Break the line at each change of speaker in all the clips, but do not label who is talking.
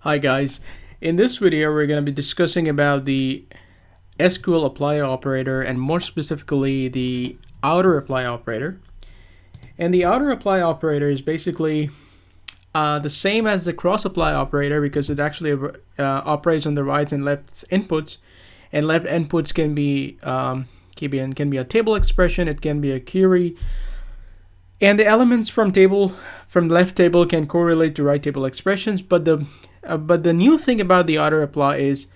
Hi guys, in this video we're going to be discussing about the SQL Apply operator and more specifically the Outer Apply operator. And the Outer Apply operator is basically the same as the Cross Apply operator because it actually operates on the right and left inputs. And left inputs can be a table expression, it can be a query, and the elements from left table can correlate to right table expressions. But the new thing about the Outer Apply is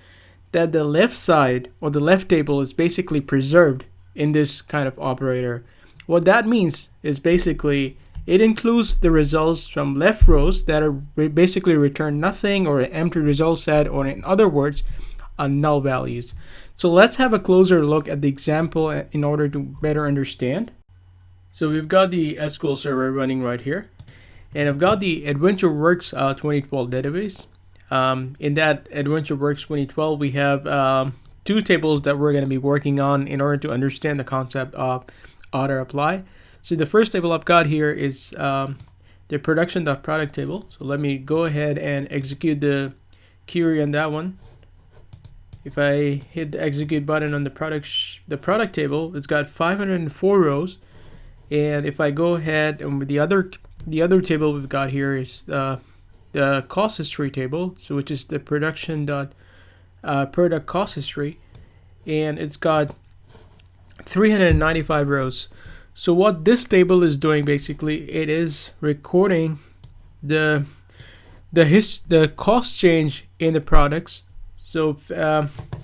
that the left side or the left table is basically preserved in this kind of operator. What that means is basically it includes the results from left rows that are basically return nothing or an empty result set, or in other words, null values. So let's have a closer look at the example in order to better understand. So we've got the SQL Server running right here, and I've got the AdventureWorks 2012 database. In that AdventureWorks 2012, we have two tables that we're going to be working on in order to understand the concept of Outer Apply. So the first table I've got here is the production.product table. So let me go ahead and execute the query on that one. If I hit the execute button on the product table, it's got 504 rows. And if I go ahead and with the other table we've got here is the cost history table, so which is the product cost history, and it's got 395 rows. So what this table is doing basically, it is recording the cost change in the products. So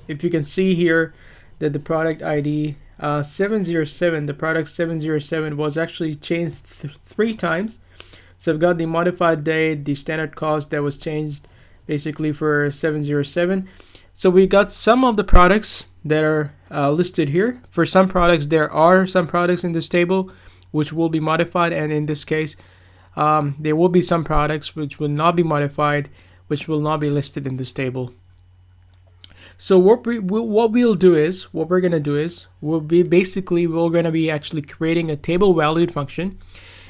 if you can see here that the product ID 707, the product 707 was actually changed three times. So I've got the modified date, the standard cost that was changed basically for 707. So we got some of the products that are listed here. For some products, there are some products in this table which will be modified, and in this case there will be some products which will not be modified, which will not be listed in this table. So what we're going to do is we're going to be actually creating a table valued function.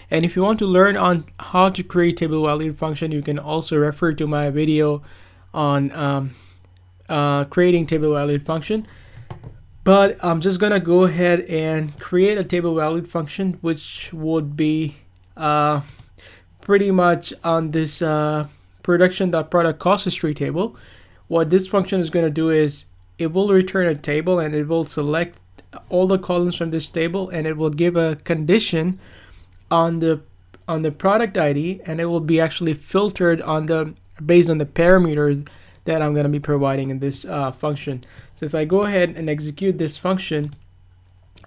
And if you want to learn on how to create table valued function, you can also refer to my video on creating table valued function. But I'm just gonna go ahead and create a table valued function, which would be pretty much on this production.product cost history table. What this function is going to do is it will return a table, and it will select all the columns from this table, and it will give a condition on the product ID, and it will be actually filtered based on the parameters that I'm going to be providing in this function. So if I go ahead and execute this function,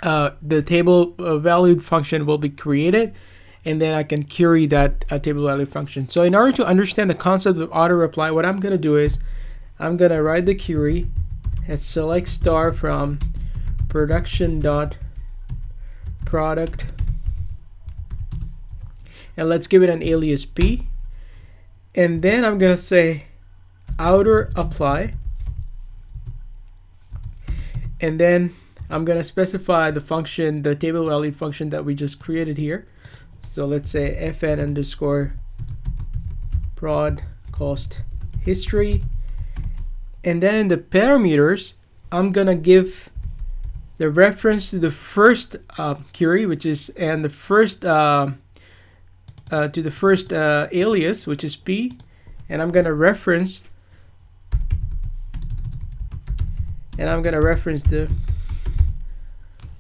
the table valued function will be created, and then I can query that table valued function. So in order to understand the concept of Outer Apply, what I'm going to do is I'm going to write the query and select star from production.product, and let's give it an alias p, and then I'm going to say Outer Apply, and then I'm going to specify the function, the table value function that we just created here. So let's say fn underscore prod cost history. And then in the parameters, I'm gonna give the reference to the first query, which is the first alias, which is p, and I'm gonna reference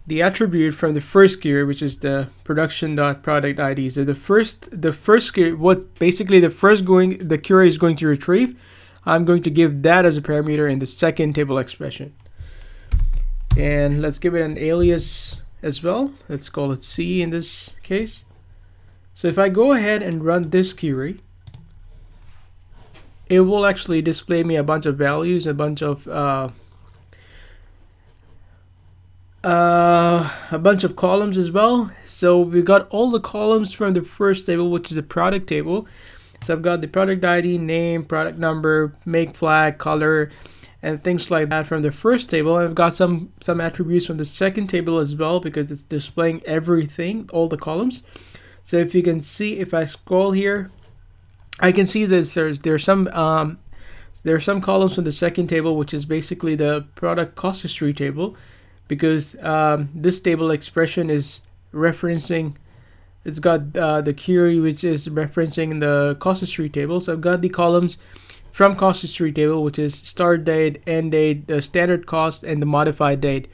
the attribute from the first query, which is the production.product ID. So the first query, the query is going to retrieve, I'm going to give that as a parameter in the second table expression. And let's give it an alias as well. Let's call it C in this case. So if I go ahead and run this query, it will actually display me a bunch of values, a bunch of columns as well. So we've got all the columns from the first table, which is the product table. So I've got the product ID, name, product number, make flag, color, and things like that from the first table. I've got some attributes from the second table as well, because it's displaying everything, all the columns. So if you can see, if I scroll here, I can see that there's some There are some columns in the second table, which is basically the product cost history table, because this table expression is referencing, it's got the query which is referencing the cost history table. So I've got the columns from cost history table, which is start date, end date, the standard cost, and the modified date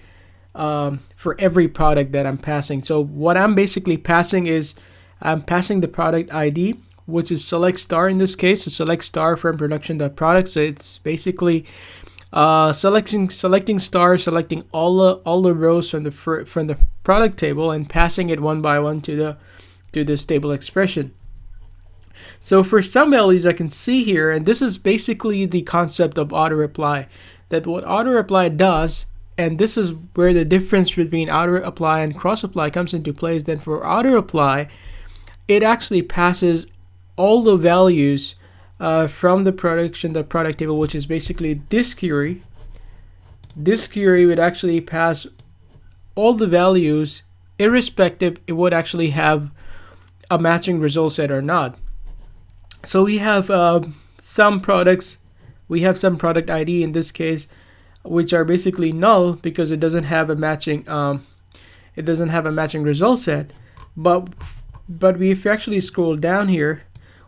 for every product that I'm passing. So what I'm basically passing is I'm passing the product ID, which is select star in this case. So select star from production.product. So it's basically selecting star, selecting all the rows from the product table and passing it one by one to this table expression. So for some values I can see here, and this is basically the concept of Outer Apply, that what Outer Apply does, and this is where the difference between Outer Apply and Cross Apply comes into play, is that for Outer Apply, it actually passes all the values from the product table, which is basically this query. This query would actually pass all the values, irrespective it would actually have a matching result set or not. So we have some products, we have some product ID in this case, which are basically null because it doesn't have a matching result set. But if you actually scroll down here,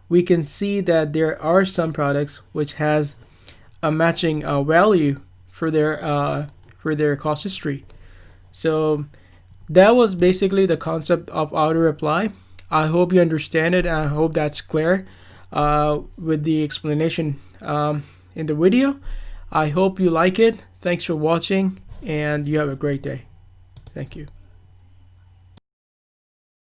we can see that there are some products which has a matching value for their cost history. So that was basically the concept of Outer Apply. I hope you understand it, and I hope that's clear with the explanation in the video. I hope you like it. Thanks for watching, and you have a great day. Thank you.